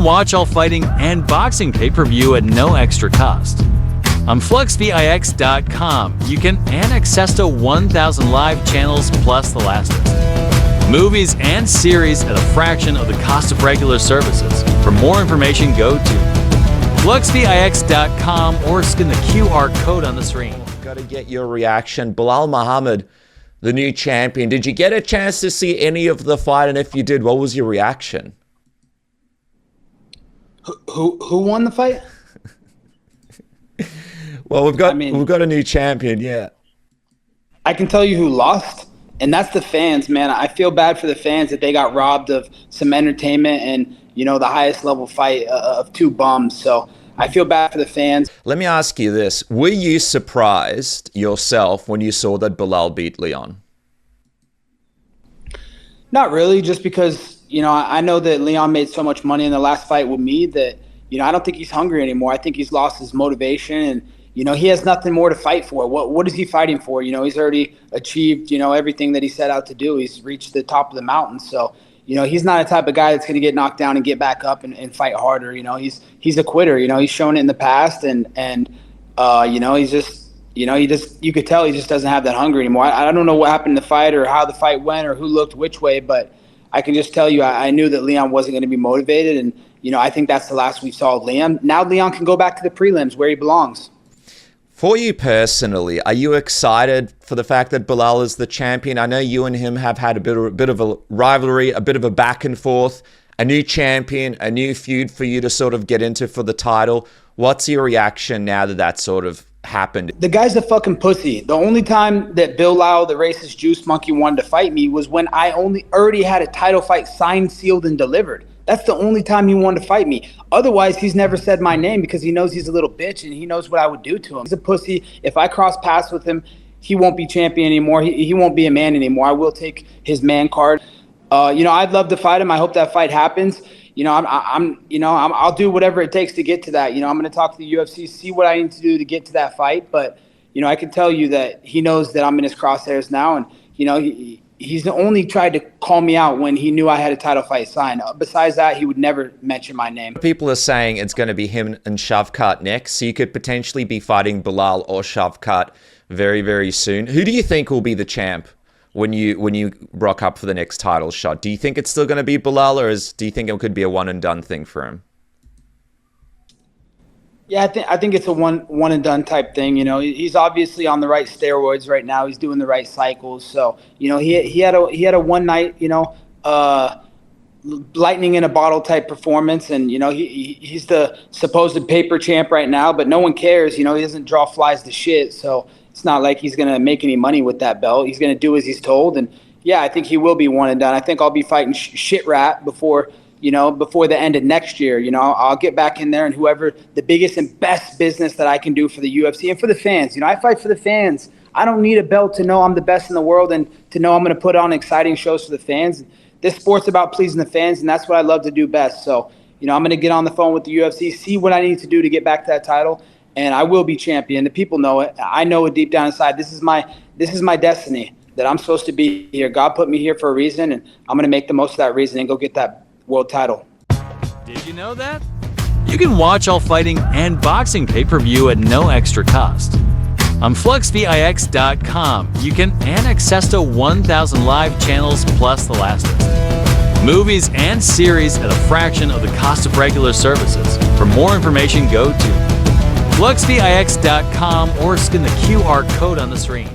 can watch all fighting and boxing pay-per-view at no extra cost. On FluxVIX.com, you can access to 1,000 live channels plus the last movies and series at a fraction of the cost of regular services. For more information, go to FluxVIX.com or scan the QR code on the screen. Got to get your reaction. Belal Muhammad, the new champion. Did you get a chance to see any of the fight? And if you did, what was your reaction? Who won the fight? Well, we've got a new champion, yeah. I can tell you who lost, and that's the fans, man. I feel bad for the fans that they got robbed of some entertainment and, you know, the highest level fight of two bums. So I feel bad for the fans. Let me ask you this. Were you surprised yourself when you saw that Belal beat Leon? Not really, just because, you know, I know that Leon made so much money in the last fight with me that, you know, I don't think he's hungry anymore. I think he's lost his motivation, and, you know, he has nothing more to fight for. What is he fighting for? You know, he's already achieved, you know, everything that he set out to do. He's reached the top of the mountain. So, you know, he's not a type of guy that's going to get knocked down and get back up and fight harder. You know, he's a quitter. You know, he's shown it in the past, and you know, he's just, you know, you could tell he just doesn't have that hunger anymore. I don't know what happened in the fight or how the fight went or who looked which way, but I can just tell you I knew that Leon wasn't going to be motivated, and, you know, I think that's the last we saw of Leon. Now Leon can go back to the prelims where he belongs. For you personally, are you excited for the fact that Belal is the champion? I know you and him have had a bit of a rivalry, a bit of a back and forth, a new champion, a new feud for you to sort of get into for the title. What's your reaction now that that sort of happened? The guy's a fucking pussy. The only time that Belal, the racist juice monkey, wanted to fight me was when I already had a title fight signed, sealed, and delivered. That's the only time he wanted to fight me. Otherwise, he's never said my name because he knows he's a little bitch and he knows what I would do to him. He's a pussy. If I cross paths with him, he won't be champion anymore. He won't be a man anymore. I will take his man card. You know, I'd love to fight him. I hope that fight happens. You know, I'll do whatever it takes to get to that. You know, I'm going to talk to the UFC, see what I need to do to get to that fight. But, you know, I can tell you that he knows that I'm in his crosshairs now. And, you know, he's only tried to call me out when he knew I had a title fight signed. Besides that, he would never mention my name. People are saying it's going to be him and Shavkat next, so you could potentially be fighting Belal or Shavkat very, very soon. Who do you think will be the champ when you rock up for the next title shot? Do you think it's still going to be Belal, or do you think it could be a one and done thing for him? Yeah, I think it's a one and done type thing. You know, he's obviously on the right steroids right now. He's doing the right cycles. So, you know, he had a one night, you know, lightning in a bottle type performance, and, you know, he's the supposed paper champ right now, but no one cares. You know, he doesn't draw flies to shit, so it's not like he's gonna make any money with that belt. He's gonna do as he's told, and yeah, I think he will be one and done. I think I'll be fighting shit rat before the end of next year. You know, I'll get back in there, and whoever the biggest and best business that I can do for the UFC and for the fans. You know, I fight for the fans. I don't need a belt to know I'm the best in the world and to know I'm going to put on exciting shows for the fans. This sport's about pleasing the fans, and that's what I love to do best. So, you know, I'm going to get on the phone with the UFC, see what I need to do to get back to that title, and I will be champion. The people know it. I know it deep down inside. This is my destiny, that I'm supposed to be here. God put me here for a reason, and I'm going to make the most of that reason and go get that world title. Did you know that? You can watch all fighting and boxing pay-per-view at no extra cost. On FluxVIX.com, you can access to 1,000 live channels plus the last movies and series at a fraction of the cost of regular services. For more information, go to FluxVIX.com or scan the QR code on the screen.